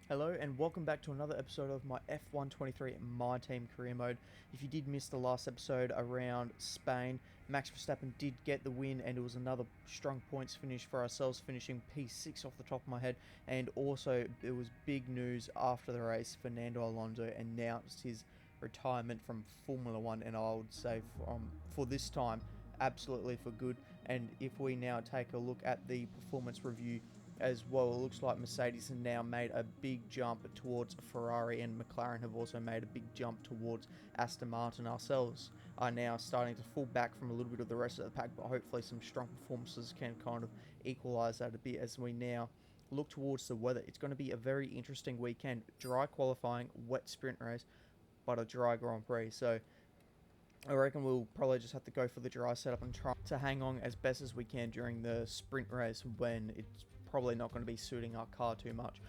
Hello and welcome back to another episode of my F123 MyTeam career mode. If you did miss the last episode around Spain, Max Verstappen did get the win and it was another strong points finish for ourselves, finishing P6 off the top of my head. And also there was big news after the race. Fernando Alonso announced his retirement from Formula 1, and I would say for this time absolutely for good. And if we now take a look at the performance review as well, it looks like Mercedes have now made a big jump towards Ferrari, and McLaren have also made a big jump towards Aston Martin. Ourselves are now starting to fall back from a little bit of the rest of the pack, but hopefully some strong performances can kind of equalise that a bit as we now look towards the weather. It's going to be a very interesting weekend. Dry qualifying, wet sprint race, but a dry Grand Prix. So I reckon we'll probably just have to go for the dry setup and try to hang on as best as we can during the sprint race when it's probably not going to be suiting our car too much.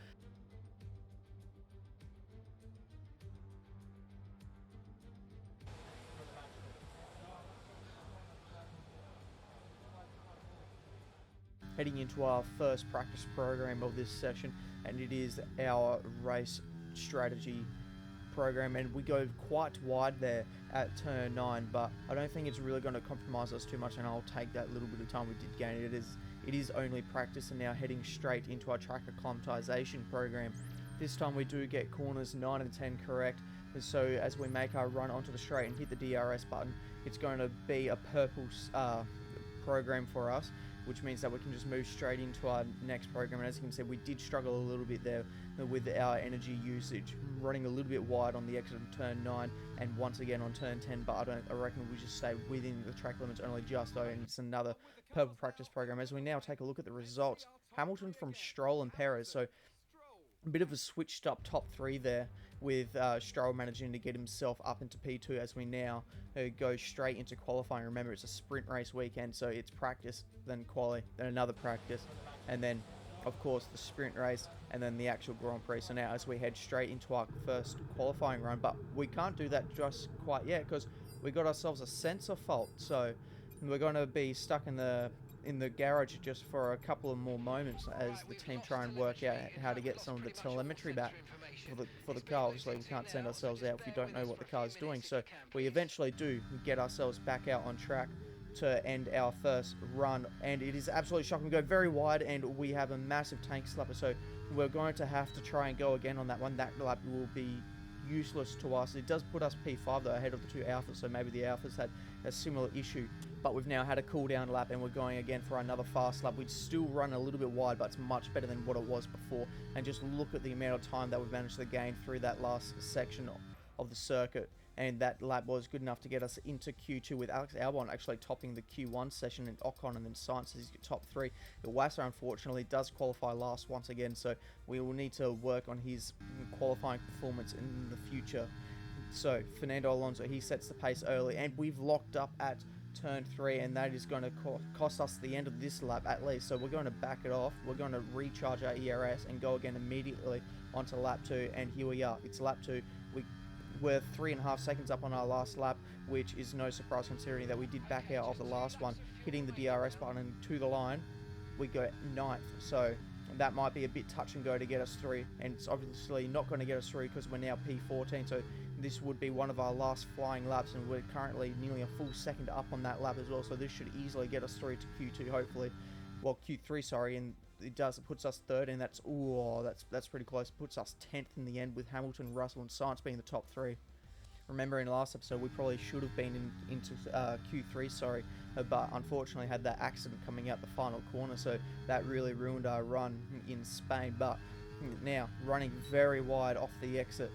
Heading into our first practice program of this session, and it is our race strategy program, and we go quite wide there at turn 9, but I don't think it's really going to compromise us too much, and I'll take that little bit of time we did gain. It is only practice, and now heading straight into our track acclimatization program. This time we do get corners 9 and 10 correct, and so as we make our run onto the straight and hit the DRS button, it's going to be a purple program for us, which means that we can just move straight into our next program. And as you can see, we did struggle a little bit there with our energy usage, running a little bit wide on the exit of turn 9 and once again on turn 10, but I reckon we just stay within the track limits only just though, and it's another purple practice program. As we now take a look at the results, Hamilton from Stroll and Perez, so a bit of a switched up top 3 there, with Stroll managing to get himself up into P2 as we now go straight into qualifying. Remember, it's a sprint race weekend, so it's practice, then quali, then another practice, and then of course the sprint race, and then the actual Grand Prix. So now as we head straight into our first qualifying run, but we can't do that just quite yet because we got ourselves a sensor fault, so we're going to be stuck in the garage just for a couple of more moments as the team try and work out how to get some of the telemetry back for the car. Obviously we can't send ourselves out if we don't know what the car is doing, so we eventually do get ourselves back out on track to end our first run, and it is absolutely shocking. We go very wide and we have a massive tank slapper, so we're going to have to try and go again on that one. That lap will be useless to us. It does put us P5 though, ahead of the two Alphas, so maybe the Alphas had a similar issue, but we've now had a cool down lap and we're going again for another fast lap. We'd still run a little bit wide, but it's much better than what it was before, and just look at the amount of time that we've managed to gain through that last section of the circuit. And that lap was good enough to get us into Q2, with Alex Albon actually topping the Q1 session, and Ocon and then Sainz is top 3. Iwasa unfortunately does qualify last once again, so we will need to work on his qualifying performance in the future. So Fernando Alonso, he sets the pace early, and we've locked up at turn 3, and that is going to cost us the end of this lap at least. So we're going to back it off, we're going to recharge our ERS and go again immediately onto lap 2, and here we are. It's lap 2. We're 3.5 seconds up on our last lap, which is no surprise considering that we did back out of the last one, hitting the DRS button to the line. We go 9th, so that might be a bit touch and go to get us through, and it's obviously not going to get us through because we're now P14, so this would be one of our last flying laps, and we're currently nearly a full second up on that lap as well, so this should easily get us through to Q2 hopefully. Well, Q3, sorry, and it puts us 3rd, and that's pretty close. It puts us 10th in the end, with Hamilton, Russell and Sainz being the top 3. Remember in the last episode we probably should have been into Q3, sorry, but unfortunately had that accident coming out the final corner, so that really ruined our run in Spain. But now running very wide off the exit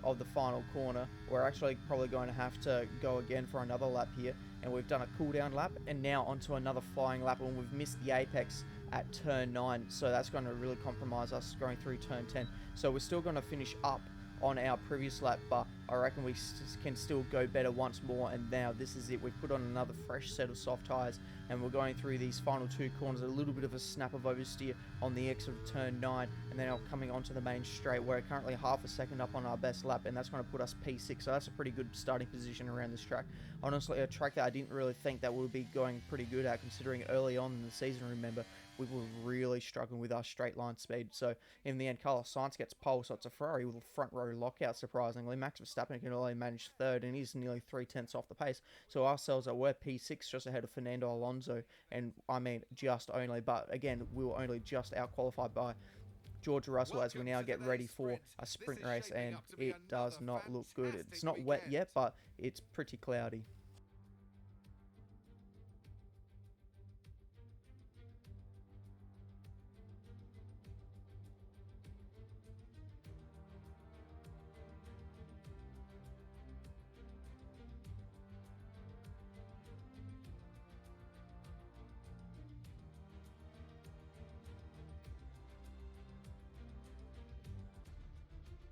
of the final corner, we're actually probably going to have to go again for another lap here, and we've done a cool down lap and now onto another flying lap, and we've missed the apex at turn 9, so that's going to really compromise us going through turn 10. So we're still going to finish up on our previous lap, but I reckon we can still go better once more, and now this is it. We've put on another fresh set of soft tyres, and we're going through these final 2 corners, a little bit of a snap of oversteer on the exit of turn 9, and then coming onto the main straight. We're currently half a second up on our best lap, and that's going to put us P6, so that's a pretty good starting position around this track. Honestly, a track that I didn't really think that would be going pretty good at, considering early on in the season, remember, we were really struggling with our straight line speed. So in the end, Carlos Sainz gets pole, so it's a Ferrari with a front row lockout, surprisingly. Max Verstappen can only manage third, and he's nearly 3/10 off the pace. So ourselves we're P6, just ahead of Fernando Alonso, and I mean just only, but again, we were only just out-qualified by George Russell as we now get ready for a sprint race, and it does not look good. It's not wet yet, but it's pretty cloudy.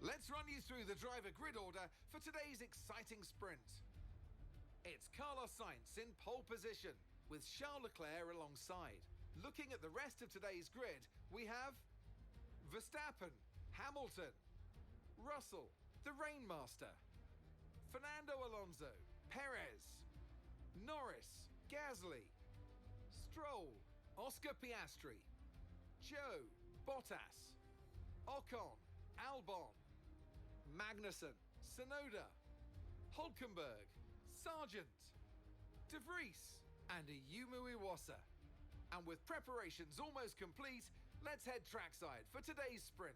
Let's run you through the driver grid order for today's exciting sprint. It's Carlos Sainz in pole position, with Charles Leclerc alongside. Looking at the rest of today's grid, we have Verstappen, Hamilton, Russell, the Rainmaster, Fernando Alonso, Perez, Norris, Gasly, Stroll, Oscar Piastri, Joe, Bottas, Ocon, Albon, Magnussen, Sonoda, Hulkenberg, Sargent, De Vries, and Ayumu Iwasa. And with preparations almost complete, let's head trackside for today's sprint.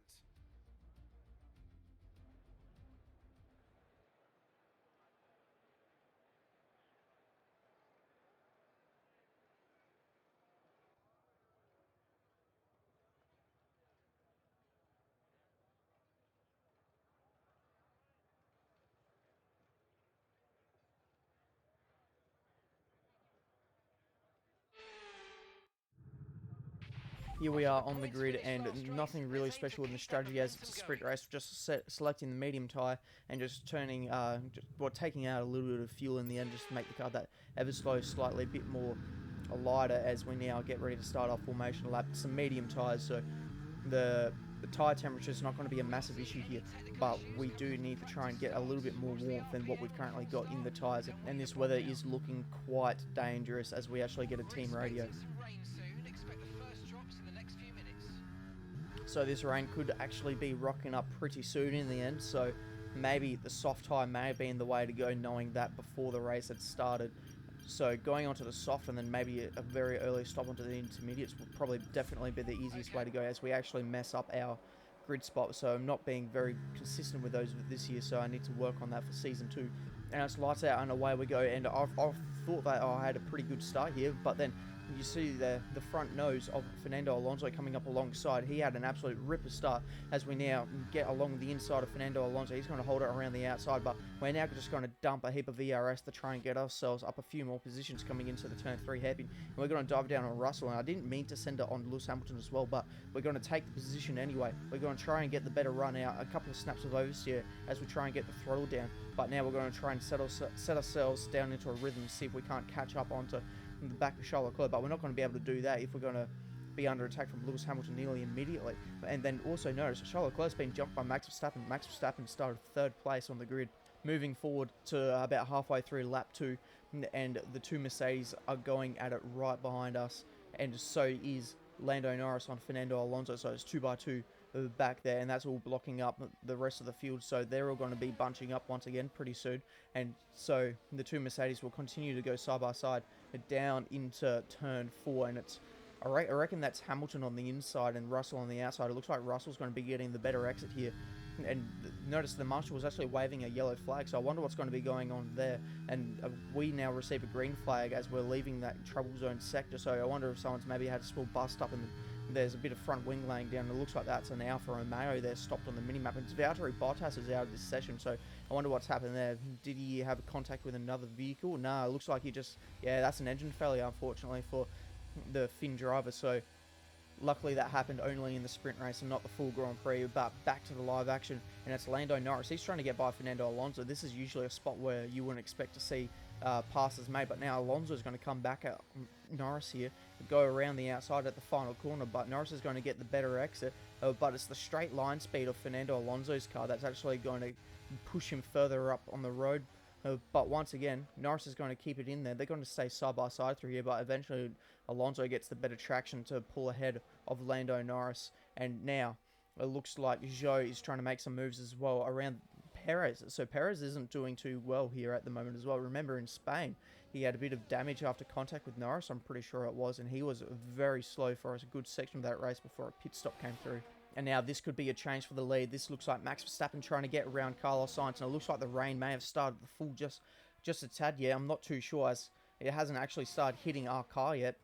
Here we are on the grid, and nothing really special in the strategy as it's a sprint race. Just selecting the medium tyre and just turning, taking out a little bit of fuel in the end, just to make the car that ever so slightly a bit more lighter as we now get ready to start our formation lap. Some medium tyres, so the tyre temperature is not going to be a massive issue here, but we do need to try and get a little bit more warmth than what we've currently got in the tyres, and this weather is looking quite dangerous as we actually get a team radio. So this rain could actually be rocking up pretty soon in the end, so maybe the soft tyre may have been the way to go, knowing that before the race had started. So going onto the soft and then maybe a very early stop onto the intermediates would probably definitely be the easiest way to go, as we actually mess up our grid spot. So I'm not being very consistent with those this year, so I need to work on that for Season 2. And it's lights out and away we go, and I've thought that I had a pretty good start here, but then you see the front nose of Fernando Alonso coming up alongside. He had an absolute ripper start as we now get along the inside of Fernando Alonso. He's going to hold it around the outside, but we're now just going to dump a heap of VRS to try and get ourselves up a few more positions coming into the turn 3 hairpin. And we're going to dive down on Russell, and I didn't mean to send it on Lewis Hamilton as well, but we're going to take the position anyway. We're going to try and get the better run out, a couple of snaps of oversteer as we try and get the throttle down. But now we're going to try and set ourselves down into a rhythm, see if we can't catch up onto the back of Charles Leclerc, but we're not going to be able to do that if we're going to be under attack from Lewis Hamilton nearly immediately. And then also notice Charles Leclerc's been jumped by Max Verstappen. Max Verstappen started 3rd place on the grid. Moving forward to about halfway through lap 2, and the two Mercedes are going at it right behind us, and so is Lando Norris on Fernando Alonso, so it's 2x2 back there, and that's all blocking up the rest of the field, so they're all going to be bunching up once again pretty soon. And so the two Mercedes will continue to go side by side down into turn 4, and it's I reckon that's Hamilton on the inside and Russell on the outside. It looks like Russell's going to be getting the better exit here. And notice the marshal was actually waving a yellow flag, so I wonder what's going to be going on there. And we now receive a green flag as we're leaving that trouble zone sector, so I wonder if someone's maybe had a small bust up and there's a bit of front wing laying down. It looks like that's an Alfa Romeo there stopped on the minimap. And Valtteri Bottas is out of this session, so I wonder what's happened there. Did he have a contact with another vehicle? No, it looks like he just... Yeah, that's an engine failure, unfortunately, for the Finn driver. So luckily that happened only in the sprint race and not the full Grand Prix. But back to the live action, and it's Lando Norris. He's trying to get by Fernando Alonso. This is usually a spot where you wouldn't expect to see passes made, but now Alonso is going to come back at Norris here, go around the outside at the final corner, but Norris is going to get the better exit, but it's the straight line speed of Fernando Alonso's car that's actually going to push him further up on the road But once again, Norris is going to keep it in there. They're going to stay side by side through here, but eventually Alonso gets the better traction to pull ahead of Lando Norris. And now it looks like Zhou is trying to make some moves as well around Perez. So Perez isn't doing too well here at the moment as well. Remember, in Spain, he had a bit of damage after contact with Norris, I'm pretty sure it was, and he was very slow for a good section of that race before a pit stop came through. And now this could be a change for the lead. This looks like Max Verstappen trying to get around Carlos Sainz, and it looks like the rain may have started the full just a tad. Yeah, I'm not too sure, as it hasn't actually started hitting our car yet.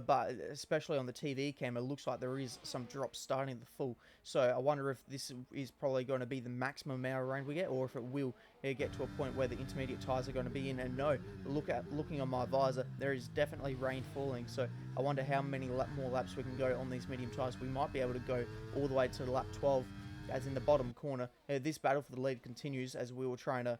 But especially on the TV cam, it looks like there is some drops starting the full. So I wonder if this is probably going to be the maximum amount of rain we get, or if it will get to a point where the intermediate tyres are going to be in. And no, looking on my visor, there is definitely rain falling. So I wonder how many more laps we can go on these medium tyres. We might be able to go all the way to lap 12, as in the bottom corner. This battle for the lead continues as we were trying to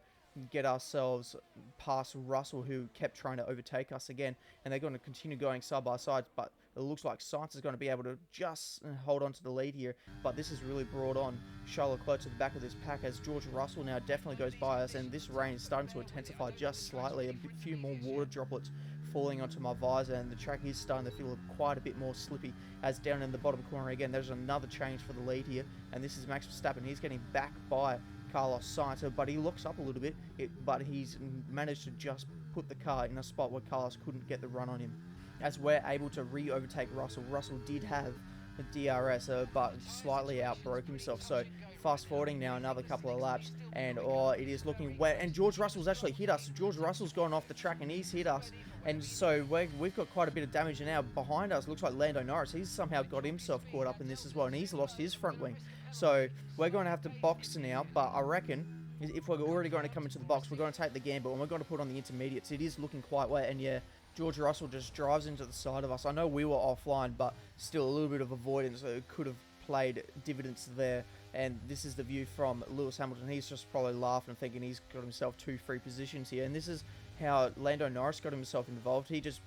get ourselves past Russell, who kept trying to overtake us again, and they're going to continue going side by side, but it looks like Sainz is going to be able to just hold on to the lead here. But this has really brought on Charles Leclerc to the back of this pack, as George Russell now definitely goes by us, and this rain is starting to intensify just slightly. A few more water droplets falling onto my visor, and the track is starting to feel quite a bit more slippy, as down in the bottom corner again there's another change for the lead here, and this is Max Verstappen. He's getting back by Carlos Sainz, but he looks up a little bit, but he's managed to just put the car in a spot where Carlos couldn't get the run on him, as we're able to re-overtake Russell. Russell did have a DRS, but slightly outbroke himself. So fast forwarding now another couple of laps, and it is looking wet, and George Russell's actually hit us. George Russell's gone off the track and he's hit us, and so we've got quite a bit of damage. And now behind us looks like Lando Norris. He's somehow got himself caught up in this as well, and he's lost his front wing. So we're going to have to box now, but I reckon if we're already going to come into the box, we're going to take the gamble and we're going to put on the intermediates. It is looking quite wet, and yeah, George Russell just drives into the side of us. I know we were offline, but still a little bit of avoidance. So it could have played dividends there. And this is the view from Lewis Hamilton. He's just probably laughing and thinking he's got himself 2 free positions here. And this is how Lando Norris got himself involved. He just,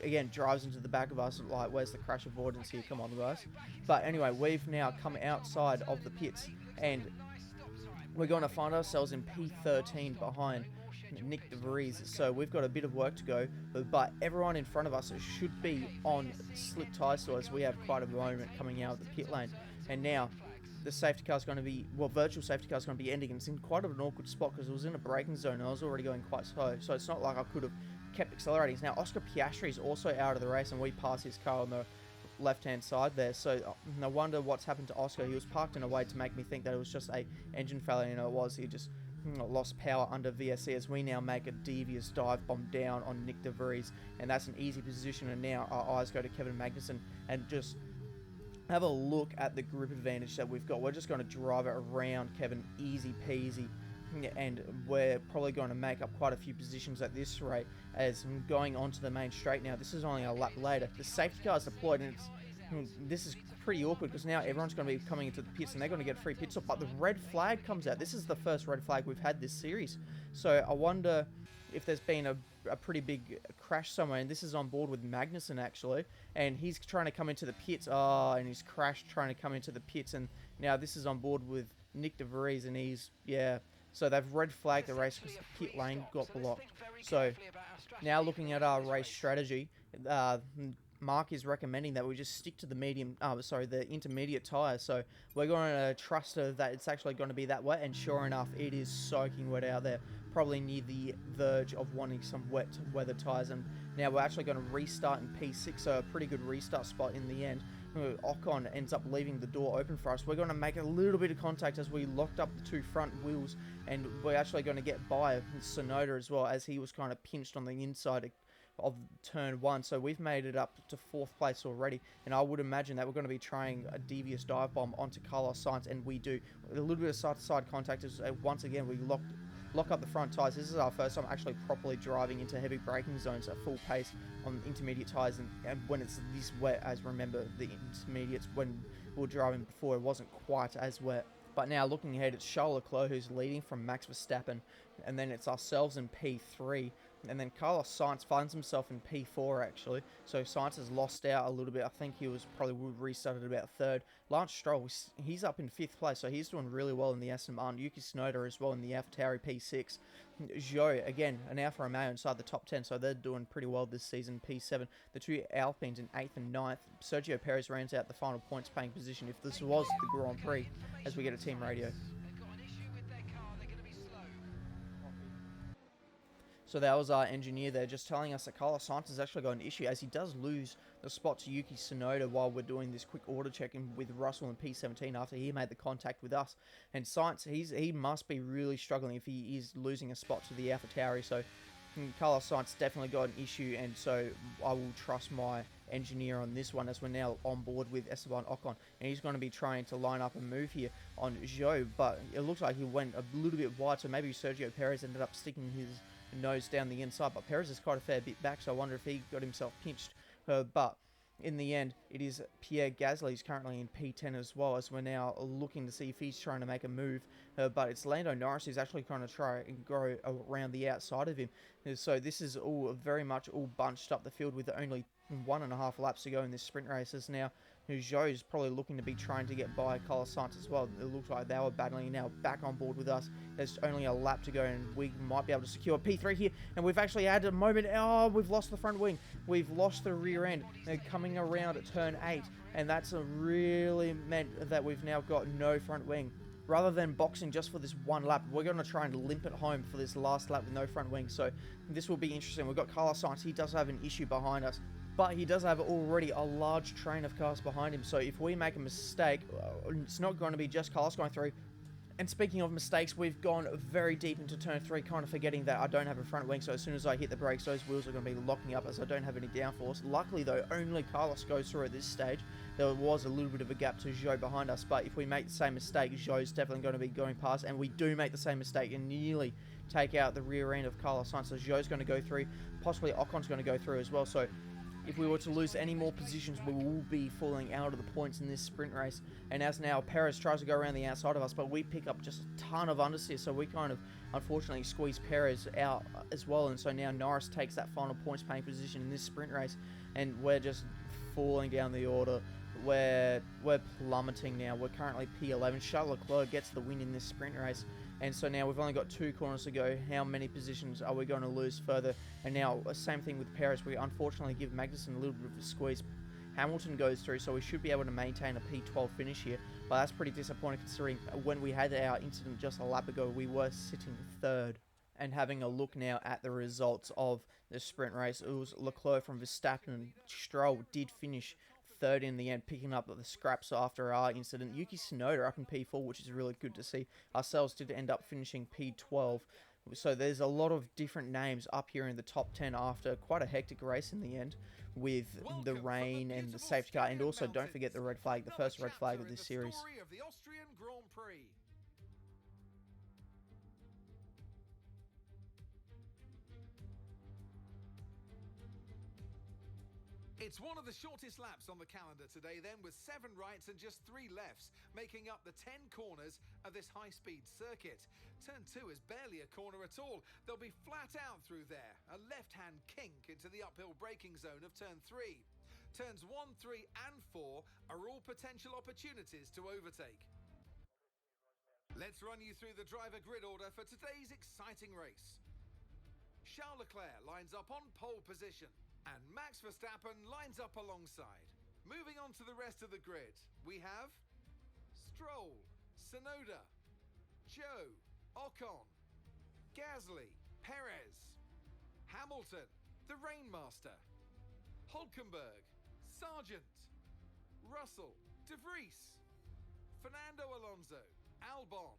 again, drives into the back of us, like, where's the crash avoidance here? Come on, guys. But anyway, we've now come outside of the pits, and we're going to find ourselves in P13 behind Nick de Vries. So we've got a bit of work to go, but everyone in front of us should be on slick tyres, so as we have quite a moment coming out of the pit lane. And now the safety car is going to be, well, virtual safety car is going to be ending, and it's in quite an awkward spot because it was in a braking zone and I was already going quite slow, so it's not like I could have kept accelerating. Now Oscar Piastri is also out of the race, and we pass his car on the left-hand side there, so no wonder what's happened to Oscar. He was parked in a way to make me think that it was just a engine failure. You know, it was. He just lost power under VSC, as we now make a devious dive bomb down on Nick de Vries, and that's an easy position. And now our eyes go to Kevin Magnussen, and just have a look at the grip advantage that we've got. We're just going to drive it around Kevin, easy peasy, and we're probably going to make up quite a few positions at this rate, as going onto the main straight now. This is only a lap later. The safety car is deployed, and this is pretty awkward because now everyone's going to be coming into the pits and they're going to get a free pit stop, but the red flag comes out. This is the first red flag we've had this series, so I wonder if there's been a pretty big crash somewhere, and this is on board with Magnussen actually, and he's trying to come into the pits, and he's crashed trying to come into the pits, and now this is on board with Nick de Vries, and he's, yeah, so they've red flagged the race because the pit lane got blocked. So now looking at our race strategy, Mark is recommending that we just stick to the intermediate tyres. So we're going to trust that it's actually going to be that wet, and sure enough, it is soaking wet out there, probably near the verge of wanting some wet weather tyres. And now we're actually going to restart in P6, so a pretty good restart spot in the end. Ocon ends up leaving the door open for us. We're going to make a little bit of contact as we locked up the 2 front wheels, and we're actually going to get by Sonoda as well, as he was kind of pinched on the inside of turn 1. So we've made it up to 4th place already, and I would imagine that we're going to be trying a devious dive bomb onto Carlos Sainz, and we do a little bit of side-to-side contact as once again we lock up the front tyres. This is our first time actually properly driving into heavy braking zones at full pace on intermediate tyres, and when it's this wet, as remember the intermediates when we were driving before, it wasn't quite as wet. But now looking ahead, it's Charles Leclerc who's leading from Max Verstappen, and then it's ourselves in P3 And then Carlos Sainz finds himself in P4 actually. So Sainz has lost out a little bit. I think he was probably restarted about third. Lance Stroll, he's up in 5th place, so he's doing really well in the Aston Martin. Yuki Tsunoda as well in the AlphaTauri P6. Zhou, again, an Alfa Romeo inside the top 10, so they're doing pretty well this season, P7. The two Alpines in 8th and 9th. Sergio Perez rounds out the final points paying position if this was the Grand Prix, as we get a team radio. So that was our engineer there just telling us that Carlos Sainz has actually got an issue as he does lose the spot to Yuki Tsunoda while we're doing this quick order check-in with Russell in P17 after he made the contact with us. And Sainz, he must be really struggling if he is losing a spot to the AlphaTauri. So Carlos Sainz definitely got an issue, and so I will trust my engineer on this one as we're now on board with Esteban Ocon, and he's going to be trying to line up a move here on Zhou, but it looks like he went a little bit wide, so maybe Sergio Perez ended up sticking his nose down the inside, but Perez is quite a fair bit back, so I wonder if he got himself pinched. But in the end, it is Pierre Gasly who's currently in P10 as well, as we're now looking to see if he's trying to make a move. But it's Lando Norris who's actually trying to try and go around the outside of him. So this is all very much all bunched up the field with only 1.5 laps to go in this sprint races now. Zhou is probably looking to be trying to get by Carlos Sainz as well. It looks like they were battling, now back on board with us. There's only a lap to go and we might be able to secure P3 here. And we've actually had a moment. Oh, we've lost the front wing. We've lost the rear end. They're coming around at turn 8. And that's really meant that we've now got no front wing. Rather than boxing just for this one lap, we're going to try and limp it home for this last lap with no front wing. So this will be interesting. We've got Carlos Sainz. He does have an issue behind us, but he does have already a large train of cars behind him. So if we make a mistake, it's not going to be just Carlos going through. And speaking of mistakes, we've gone very deep into turn 3, kind of forgetting that I don't have a front wing. So as soon as I hit the brakes, those wheels are going to be locking up as I don't have any downforce. Luckily though, only Carlos goes through at this stage. There was a little bit of a gap to Zhou behind us, but if we make the same mistake, Zhou's definitely going to be going past, and we do make the same mistake and nearly take out the rear end of Carlos Sainz. So Zhou's going to go through, possibly Ocon's going to go through as well. So if we were to lose any more positions, we will be falling out of the points in this sprint race. And as now Perez tries to go around the outside of us, but we pick up just a ton of understeer, so we kind of unfortunately squeeze Perez out as well. And so now Norris takes that final points paying position in this sprint race, and we're just falling down the order. We're plummeting now. We're currently P11. Charles Leclerc gets the win in this sprint race. And so now we've only got 2 corners to go. How many positions are we going to lose further? And now, same thing with Perez. We unfortunately give Magnussen a little bit of a squeeze. Hamilton goes through, so we should be able to maintain a P12 finish here. But that's pretty disappointing considering when we had our incident just a lap ago, we were sitting 3rd. And having a look now at the results of the sprint race, it was Leclerc from Verstappen and Stroll did finish 3rd in the end, picking up the scraps after our incident. Yuki Tsunoda up in P4, which is really good to see. Ourselves did end up finishing P12. So there's a lot of different names up here in the top 10 after quite a hectic race in the end with the rain and the safety car. And also don't forget the red flag, the first red flag of this series. Of the Austrian Grand Prix. It's one of the shortest laps on the calendar today then, with 7 rights and just 3 lefts, making up the 10 corners of this high-speed circuit. Turn 2 is barely a corner at all. They'll be flat out through there, a left-hand kink into the uphill braking zone of turn 3. Turns 1, 3 and 4 are all potential opportunities to overtake. Let's run you through the driver grid order for today's exciting race. Charles Leclerc lines up on pole position, and Max Verstappen lines up alongside. Moving on to the rest of the grid, we have Stroll, Tsunoda, Zhou, Ocon, Gasly, Perez, Hamilton, the Rainmaster, Hulkenberg, Sargent, Russell, De Vries, Fernando Alonso, Albon,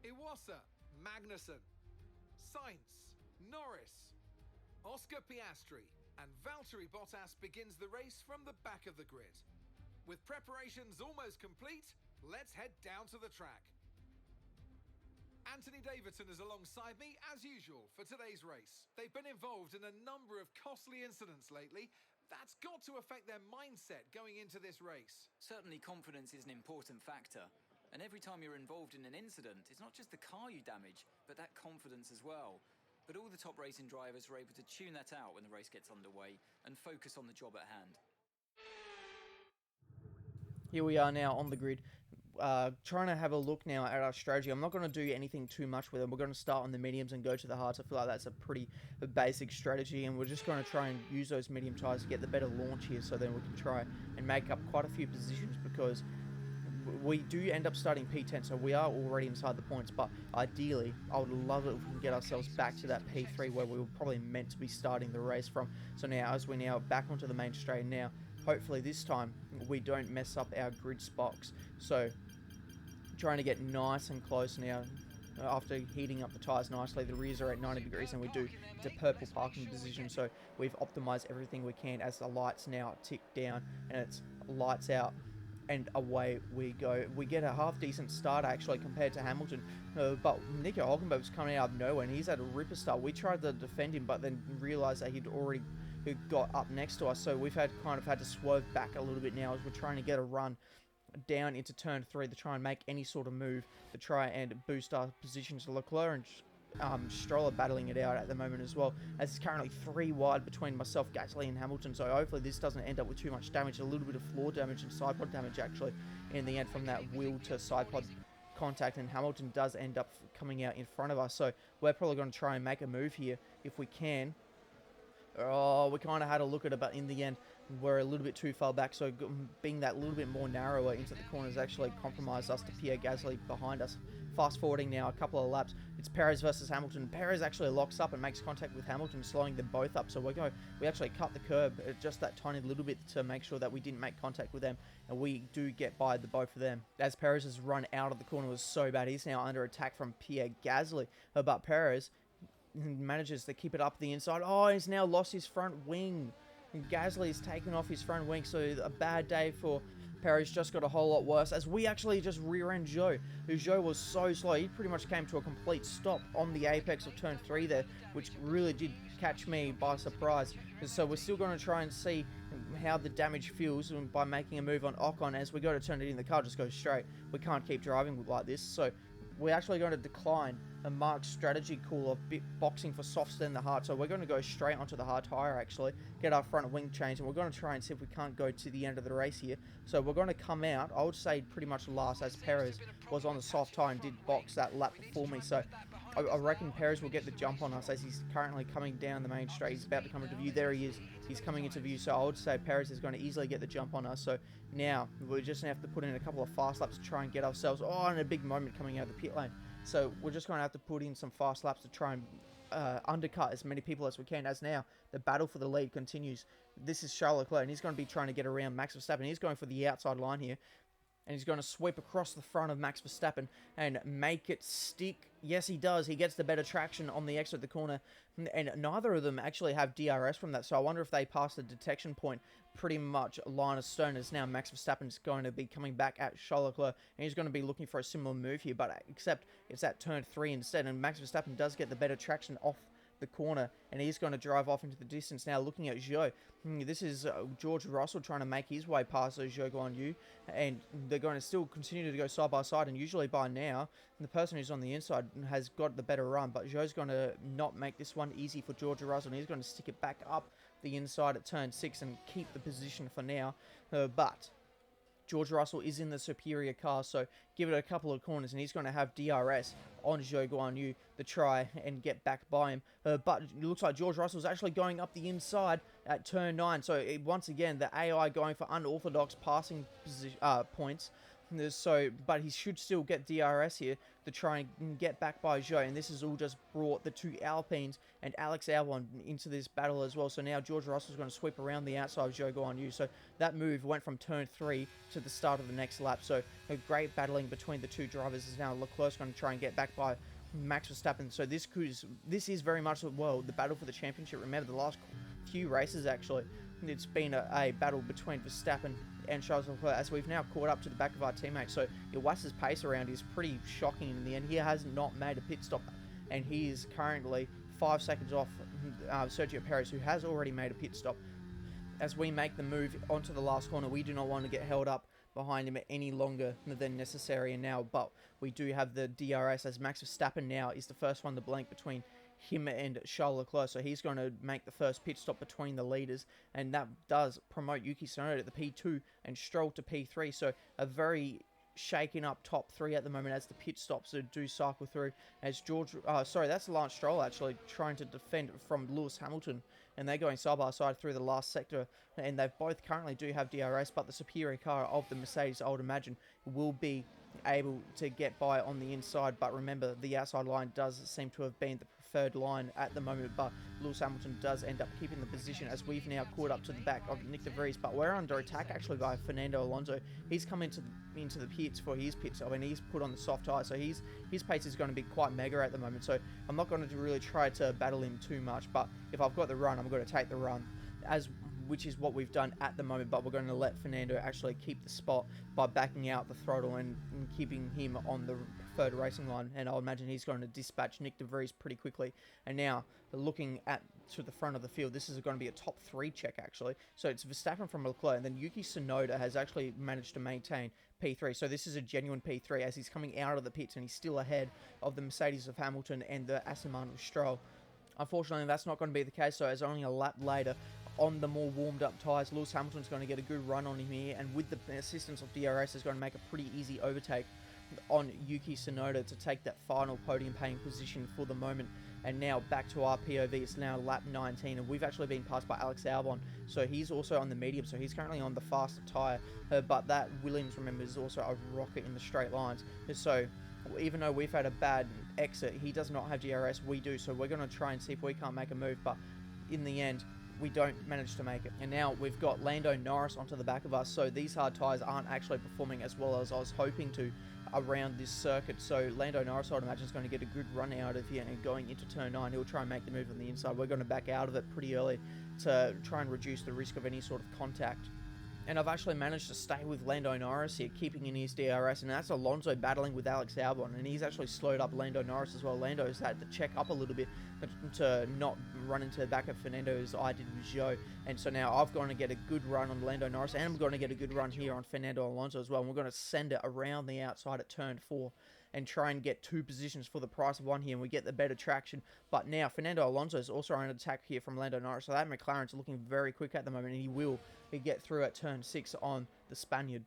Iwasa, Magnussen, Sainz, Norris, Oscar Piastri, and Valtteri Bottas begins the race from the back of the grid. With preparations almost complete, let's head down to the track. Anthony Davidson is alongside me as usual for today's race. They've been involved in a number of costly incidents lately. That's got to affect their mindset going into this race. Certainly confidence is an important factor. And every time you're involved in an incident, it's not just the car you damage, but that confidence as well. but all the top racing drivers were able to tune that out when the race gets underway and focus on the job at hand. Here we are now on the grid, trying to have a look now at our strategy. I'm not going to do anything too much with it. We're going to start on the mediums and go to the hards. I feel like that's a pretty basic strategy, and we're just going to try and use those medium tyres to get the better launch here, so then we can try and make up quite a few positions, because we do end up starting P10, so we are already inside the points, but ideally I would love it if we can get ourselves back to that P3 where we were probably meant to be starting the race from. So now, as we're now back onto the main straight now, hopefully this time we don't mess up our grid spots. So trying to get nice and close now. After heating up the tyres nicely, the rears are at 90 degrees and we do it's a purple parking position, so we've optimized everything we can as the lights now tick down and it's lights out and away we go. We get a half decent start actually compared to Hamilton, but Nico Hulkenberg was coming out of nowhere and he's had a ripper start. We tried to defend him but then realised that he'd already got up next to us, so we've had to swerve back a little bit now as we're trying to get a run down into turn 3 to try and make any sort of move to try and boost our positions. Leclerc and Stroll are battling it out at the moment as well, as it's currently 3 wide between myself, Gasly and Hamilton, so hopefully this doesn't end up with too much damage. A little bit of floor damage and side pod damage actually in the end from that wheel to side pod contact, and Hamilton does end up coming out in front of us, so we're probably going to try and make a move here if we can. Oh, we kind of had a look at it, but in the end, we're a little bit too far back, so being that little bit more narrower into the corners actually compromised us to Pierre Gasly behind us. Fast forwarding now a couple of laps, it's Perez versus Hamilton. Perez actually locks up and makes contact with Hamilton, slowing them both up, so we actually cut the curb just that tiny little bit to make sure that we didn't make contact with them, and we do get by the both of them. As Perez's run out of the corner was so bad, he's now under attack from Pierre Gasly, but Perez manages to keep it up the inside. Oh, he's now lost his front wing. And Gasly's taken off his front wing, so a bad day for Perez just got a whole lot worse as we actually just rear-end Zhou, who Zhou was so slow. He pretty much came to a complete stop on the apex of turn 3 there, which really did catch me by surprise. So we're still going to try and see how the damage feels by making a move on Ocon. As we go to turn it in, the car just goes straight. We can't keep driving like this, so we're actually going to decline a Mark's strategy call of boxing for softs than the hard. So we're going to go straight onto the hard tyre actually, get our front wing changed, and we're going to try and see if we can't go to the end of the race here. So we're going to come out, I would say pretty much last, as Perez was on the soft tyre and did box that lap before me. So I reckon Perez will get the jump on us as he's currently coming down the main straight. He's about to come into view. There he is. He's coming into view. So I would say Perez is going to easily get the jump on us. So now we just have to put in a couple of fast laps to try and get ourselves, and a big moment coming out of the pit lane. So we're just going to have to put in some fast laps to try and undercut as many people as we can, as now the battle for the lead continues. This is Charles Leclerc, and he's going to be trying to get around Max Verstappen. He's going for the outside line here, and he's going to sweep across the front of Max Verstappen and make it stick. Yes, he does. He gets the better traction on the exit of the corner, and neither of them actually have DRS from that, so I wonder if they pass the detection point pretty much line of stone, as now Max Verstappen is going to be coming back at Charles Leclerc, and he's going to be looking for a similar move here, but except it's at turn 3 instead, and Max Verstappen does get the better traction off the corner, and he's going to drive off into the distance now, looking at Zhou. This is George Russell trying to make his way past Zhou Guanyu, and they're going to still continue to go side by side, and usually by now the person who's on the inside has got the better run, but Zhou's going to not make this one easy for George Russell, and he's going to stick it back up the inside at turn 6 and keep the position for now, but George Russell is in the superior car, so give it a couple of corners and he's going to have DRS on Zhou Guanyu to try and get back by him. But it looks like George Russell's actually going up the inside at turn 9. So once again, the AI going for unorthodox passing points. So, but he should still get DRS here to try and get back by Zhou, and this has all just brought the two Alpines and Alex Albon into this battle as well. So now George Russell's going to sweep around the outside of Zhou Guanyu. So that move went from turn 3 to the start of the next lap. So a great battling between the two drivers is now Leclerc's going to try and get back by Max Verstappen. So this is very much the battle for the championship. Remember, the last few races actually, it's been a battle between Verstappen and Charles Leclerc, as we've now caught up to the back of our teammates. So Iwasa's pace around is pretty shocking in the end. He has not made a pit stop, and he is currently 5 seconds off Sergio Perez, who has already made a pit stop. As we make the move onto the last corner, we do not want to get held up behind him any longer than necessary, and now, but we do have the DRS, as Max Verstappen now is the first one to blank between him and Charles Leclerc, so he's going to make the first pit stop between the leaders, and that does promote Yuki Tsunoda to P2 and Stroll to P3, so a very shaking up top 3 at the moment as the pit stops do cycle through, as that's Lance Stroll actually trying to defend from Lewis Hamilton, and they're going side by side through the last sector, and they both currently do have DRS, but the superior car of the Mercedes, I would imagine, will be able to get by on the inside. But remember, the outside line does seem to have been the preferred line at the moment, but Lewis Hamilton does end up keeping the position as we've now caught up to the back of Nick De Vries, but we're under attack actually by Fernando Alonso. He's come into the pits for his pit stop, and he's put on the soft tyre, so his pace is going to be quite mega at the moment, so I'm not going to really try to battle him too much, but if I've got the run, I'm going to take the run, which is what we've done at the moment, but we're going to let Fernando actually keep the spot by backing out the throttle and keeping him on the preferred racing line, and I'll imagine he's going to dispatch Nick De Vries pretty quickly. And now, looking to the front of the field, this is going to be a top 3 check actually, so it's Verstappen from Leclerc, and then Yuki Tsunoda has actually managed to maintain P3, so this is a genuine P3 as he's coming out of the pits and he's still ahead of the Mercedes of Hamilton and the Aston Martin of Stroll. Unfortunately, that's not going to be the case, so as only a lap later, on the more warmed up tyres, Lewis Hamilton's going to get a good run on him here, and with the assistance of DRS is going to make a pretty easy overtake on Yuki Tsunoda to take that final podium paying position for the moment. And now back to our POV, it's now lap 19, and we've actually been passed by Alex Albon, so he's also on the medium, so he's currently on the faster tyre, but that Williams, remember, is also a rocket in the straight lines, so even though we've had a bad exit, he does not have DRS, we do, so we're going to try and see if we can't make a move, but in the end, we don't manage to make it. And now we've got Lando Norris onto the back of us, so these hard tyres aren't actually performing as well as I was hoping to around this circuit, so Lando Norris, I would imagine, is going to get a good run out of here, and going into turn 9, he'll try and make the move on the inside. We're going to back out of it pretty early to try and reduce the risk of any sort of contact. And I've actually managed to stay with Lando Norris here, keeping in his DRS, and that's Alonso battling with Alex Albon, and he's actually slowed up Lando Norris as well. Lando's had to check up a little bit to not run into the back of Fernando's I did with Zhou, and so now I've going to get a good run on Lando Norris, and I'm going to get a good run here on Fernando Alonso as well, and we're going to send it around the outside at turn 4 and try and get 2 positions for the price of 1 here, and we get the better traction. But now Fernando Alonso is also on attack here from Lando Norris, so that McLaren's looking very quick at the moment, and he will get through at turn 6 on the Spaniard.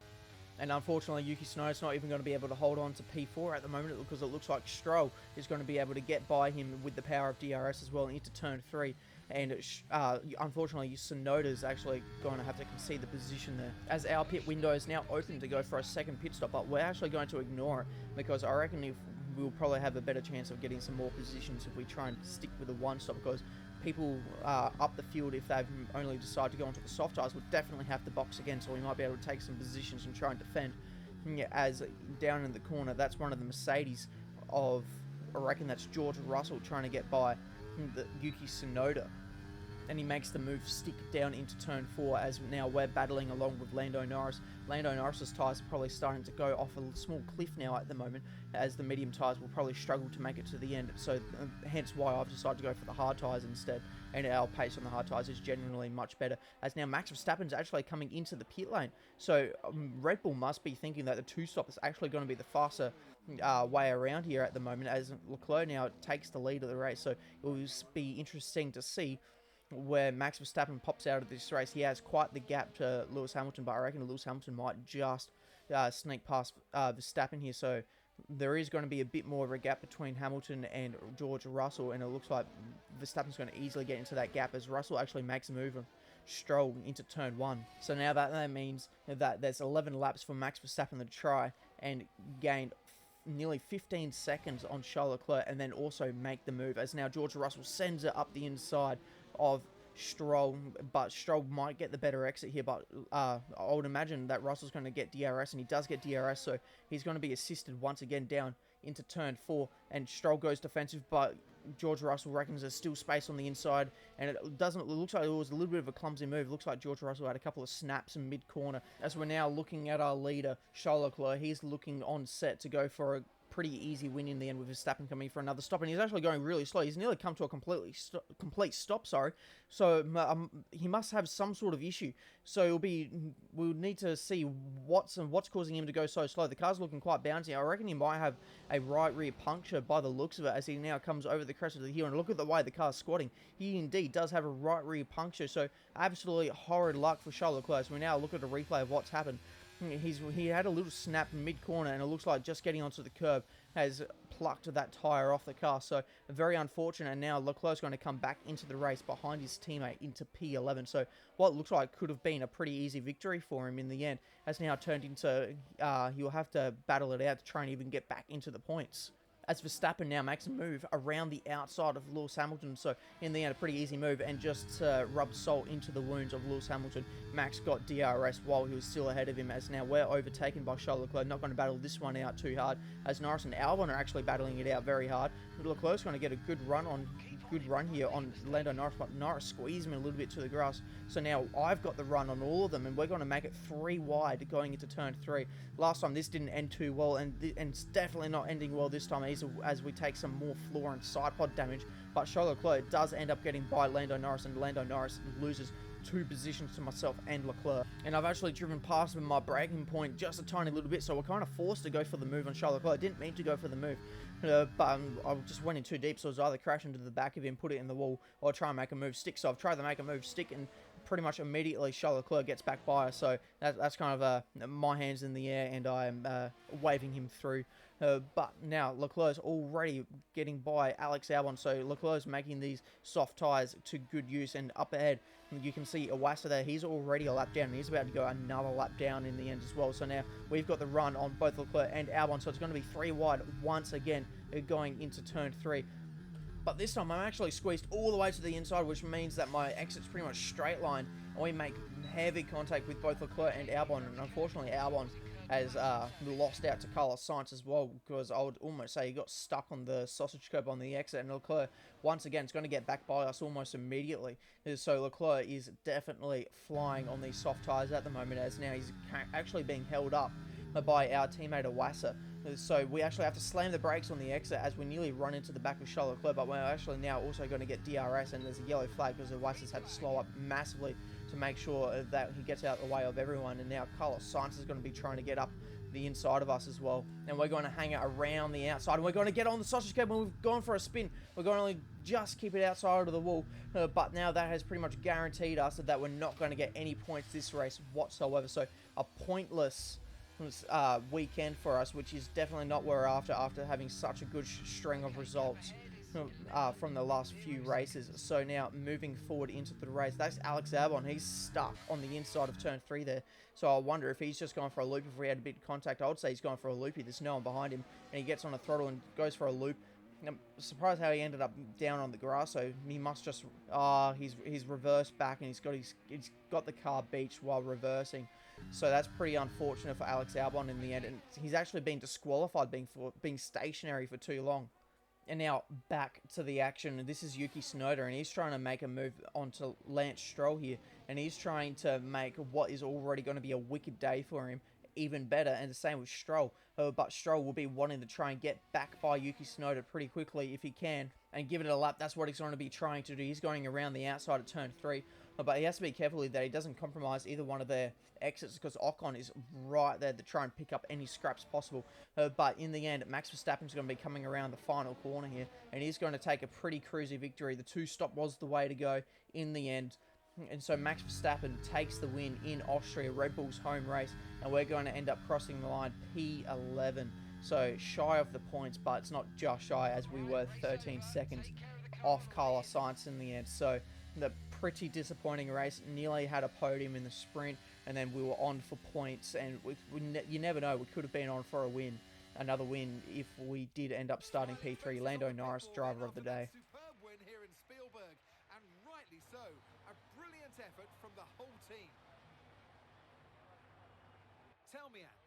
And unfortunately, Yuki Tsunoda's not even going to be able to hold on to P4 at the moment, because it looks like Stroll is going to be able to get by him with the power of DRS as well into turn 3. And unfortunately, Tsunoda's actually going to have to concede the position there, as our pit window is now open to go for a second pit stop, but we're actually going to ignore it, because I reckon if we'll probably have a better chance of getting some more positions if we try and stick with a 1 stop, because people up the field, if they've only decided to go onto the soft tyres, would definitely have to box again, so we might be able to take some positions and try and defend. As down in the corner, that's one of the Mercedes of, I reckon that's George Russell trying to get by the Yuki Tsunoda, and he makes the move stick down into turn 4, as now we're battling along with Lando Norris. Lando Norris's tyres are probably starting to go off a small cliff now at the moment, as the medium tyres will probably struggle to make it to the end, so hence why I've decided to go for the hard tyres instead, and our pace on the hard tyres is genuinely much better, as now Max Verstappen's actually coming into the pit lane, so Red Bull must be thinking that the 2-stop is actually going to be the faster way around here at the moment, as Leclerc now takes the lead of the race, so it will be interesting to see where Max Verstappen pops out of this race. He has quite the gap to Lewis Hamilton, but I reckon Lewis Hamilton might just sneak past Verstappen here, so there is going to be a bit more of a gap between Hamilton and George Russell, and it looks like Verstappen's going to easily get into that gap, as Russell actually makes a move on Stroll into turn 1. So now that means that there's 11 laps for Max Verstappen to try and gain nearly 15 seconds on Charles Leclerc, and then also make the move, as now George Russell sends it up the inside of Stroll, but Stroll might get the better exit here, but I would imagine that Russell's going to get DRS, and he does get DRS, so he's going to be assisted once again down into turn 4, and Stroll goes defensive, but George Russell reckons there's still space on the inside, and it looks like it was a little bit of a clumsy move. It looks like George Russell had a couple of snaps in mid-corner. As we're now looking at our leader, Charles Leclerc, he's looking on set to go for a pretty easy win in the end with Verstappen coming for another stop, and he's actually going really slow. He's nearly come to a complete stop, sorry. So he must have some sort of issue. So we'll need to see what's causing him to go so slow. The car's looking quite bouncy. I reckon he might have a right rear puncture by the looks of it as he now comes over the crest of the hill. And look at the way the car's squatting. He indeed does have a right rear puncture. So absolutely horrid luck for Charles Leclerc. So we now look at a replay of what's happened. He had a little snap mid-corner, and it looks like just getting onto the curb has plucked that tyre off the car. So very unfortunate, and now Leclerc's going to come back into the race behind his teammate into P11. So what looks like could have been a pretty easy victory for him in the end has now turned into he'll have to battle it out to try and even get back into the points. As Verstappen now makes a move around the outside of Lewis Hamilton. So in the end, a pretty easy move, and just to rub salt into the wounds of Lewis Hamilton, Max got DRS while he was still ahead of him, as now we're overtaken by Charles Leclerc. Not going to battle this one out too hard, as Norris and Albon are actually battling it out very hard. But Leclerc's going to get a good run here on Lando Norris, but Norris squeezed him a little bit to the grass. So now I've got the run on all of them, and we're going to make it 3 wide going into turn 3. Last time this didn't end too well, and it's definitely not ending well this time as we take some more floor and side pod damage. But Charles Leclerc does end up getting by Lando Norris, and Lando Norris loses 2 positions to myself and Leclerc. And I've actually driven past my braking point just a tiny little bit, so we're kind of forced to go for the move on Charles Leclerc. I didn't mean to go for the move, but I just went in too deep, so I was either crash into the back of him, put it in the wall, or try and make a move stick. So I've tried to make a move stick, and pretty much immediately Charles Leclerc gets back by us. So that's kind of my hands in the air, and I'm waving him through. But now Leclerc's already getting by Alex Albon, so Leclerc's making these soft tyres to good use. And up ahead, you can see Iwasa there. He's already a lap down, and he's about to go another lap down in the end as well. So now we've got the run on both Leclerc and Albon, so it's going to be 3 wide once again going into turn 3. But this time I'm actually squeezed all the way to the inside, which means that my exit's pretty much straight line, and we make heavy contact with both Leclerc and Albon. And unfortunately Albon has lost out to Carlos Sainz as well, because I would almost say he got stuck on the sausage curb on the exit, and Leclerc once again is going to get back by us almost immediately. So Leclerc is definitely flying on these soft tyres at the moment, as now he's actually being held up by our teammate Iwasa. So we actually have to slam the brakes on the exit as we nearly run into the back of Charles Leclerc, but we're actually now also going to get DRS, and there's a yellow flag because Iwasa's had to slow up massively to make sure that he gets out of the way of everyone. And now Carlos Sainz is going to be trying to get up the inside of us as well, and we're going to hang it around the outside, and we're going to get on the sausage curb, and we've gone for a spin. We're going to only just keep it outside of the wall, but now that has pretty much guaranteed us that we're not going to get any points this race whatsoever. So a pointless weekend for us, which is definitely not what we're after having such a good string of results from the last few races. So now moving forward into the race, that's Alex Albon. He's stuck on the inside of turn 3 there, so I wonder if he's just gone for a loop. If we had a bit of contact, I would say he's gone for a loopy. There's no one behind him, and he gets on a throttle and goes for a loop. I'm surprised how he ended up down on the grass, so he must just he's reversed back, and he's got the car beached while reversing. So that's pretty unfortunate for Alex Albon in the end, and he's actually been disqualified being stationary for too long. And now back to the action, and this is Yuki Tsunoda, and he's trying to make a move onto Lance Stroll here, and he's trying to make what is already going to be a wicked day for him even better, and the same with Stroll. But Stroll will be wanting to try and get back by Yuki Tsunoda pretty quickly if he can, and give it a lap. That's what he's going to be trying to do. He's going around the outside of turn 3, but he has to be careful that he doesn't compromise either one of their exits, because Ocon is right there to try and pick up any scraps possible. But in the end, Max Verstappen's going to be coming around the final corner here, and he's going to take a pretty cruisy victory. The 2-stop was the way to go in the end. And so Max Verstappen takes the win in Austria, Red Bull's home race, and we're going to end up crossing the line P11. So shy of the points, but it's not just shy, as we were 13 seconds off Carlos Sainz in the end. So the pretty disappointing race. Nearly had a podium in the sprint, and then we were on for points, and you never know, we could have been on for a win, another win, if we did end up starting P3. Lando Norris, driver of the day. Superb win here in Spielberg, and rightly so. A brilliant effort from the whole team. Tell me, Ant,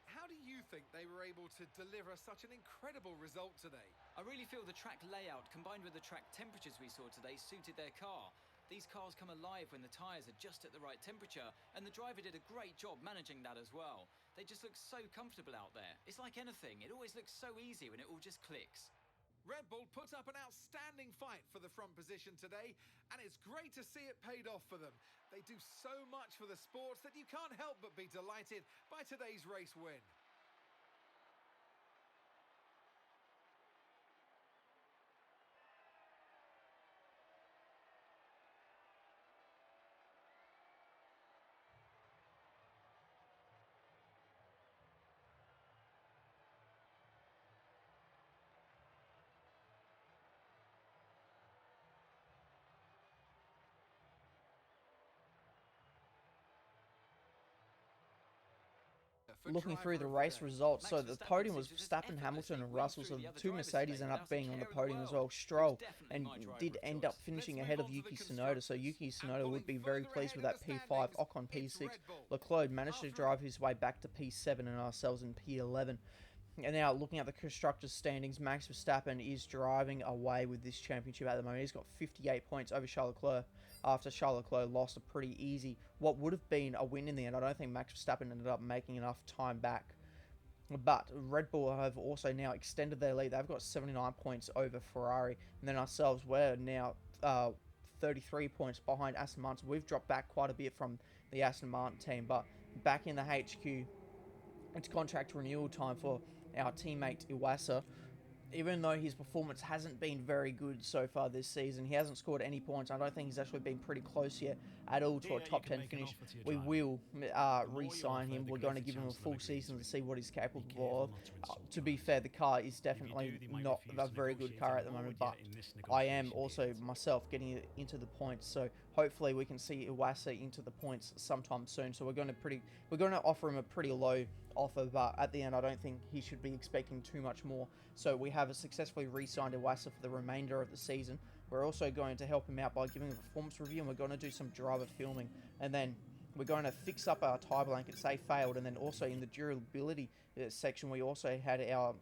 how do you think they were able to deliver such an incredible result today? I really feel the track layout combined with the track temperatures we saw today suited their car. These cars come alive when the tyres are just at the right temperature, and the driver did a great job managing that as well. They just look so comfortable out there. It's like anything, it always looks so easy when it all just clicks. Red Bull put up an outstanding fight for the front position today, and it's great to see it paid off for them. They do so much for the sport that you can't help but be delighted by today's race win. Looking through the race results, so the podium was Verstappen, Hamilton and Russell, so the two Mercedes ended up being on the podium as well. Stroll and did end up finishing ahead of Yuki Tsunoda, so Yuki Tsunoda would be very pleased with that P5, Ocon P6. Leclerc managed to drive his way back to P7 and ourselves in P11. And now looking at the constructors standings, Max Verstappen is driving away with this championship at the moment. He's got 58 points over Charles Leclerc after Charles Leclerc lost a pretty easy, what would have been a win in the end. I don't think Max Verstappen ended up making enough time back. But Red Bull have also now extended their lead. They've got 79 points over Ferrari. And then ourselves, we're now 33 points behind Aston Martin. So we've dropped back quite a bit from the Aston Martin team. But back in the HQ, it's contract renewal time for our teammate Iwasa. Even though his performance hasn't been very good so far this season, he hasn't scored any points. I don't think he's actually been pretty close yet at all to a top 10 finish. We will re-sign him. We're going to give him a full season to see what he's capable of. To be fair, the car is definitely not a very good car at the moment, but I am also myself getting into the points. So hopefully we can see Iwasa into the points sometime soon. So we're going to offer him a pretty low offer, but at the end I don't think he should be expecting too much more. So we have successfully re-signed Iwasa for the remainder of the season. We're also going to help him out by giving him a performance review, and we're going to do some driver filming, and then we're going to fix up our tyre blankets. They failed, and then also in the durability section we also had our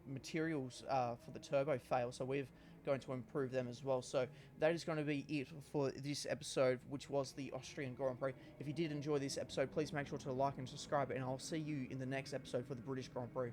materials for the turbo fail, so we're going to improve them as well. So that is going to be it for this episode, which was the Austrian Grand Prix. If you did enjoy this episode, please make sure to like and subscribe, and I'll see you in the next episode for the British Grand Prix.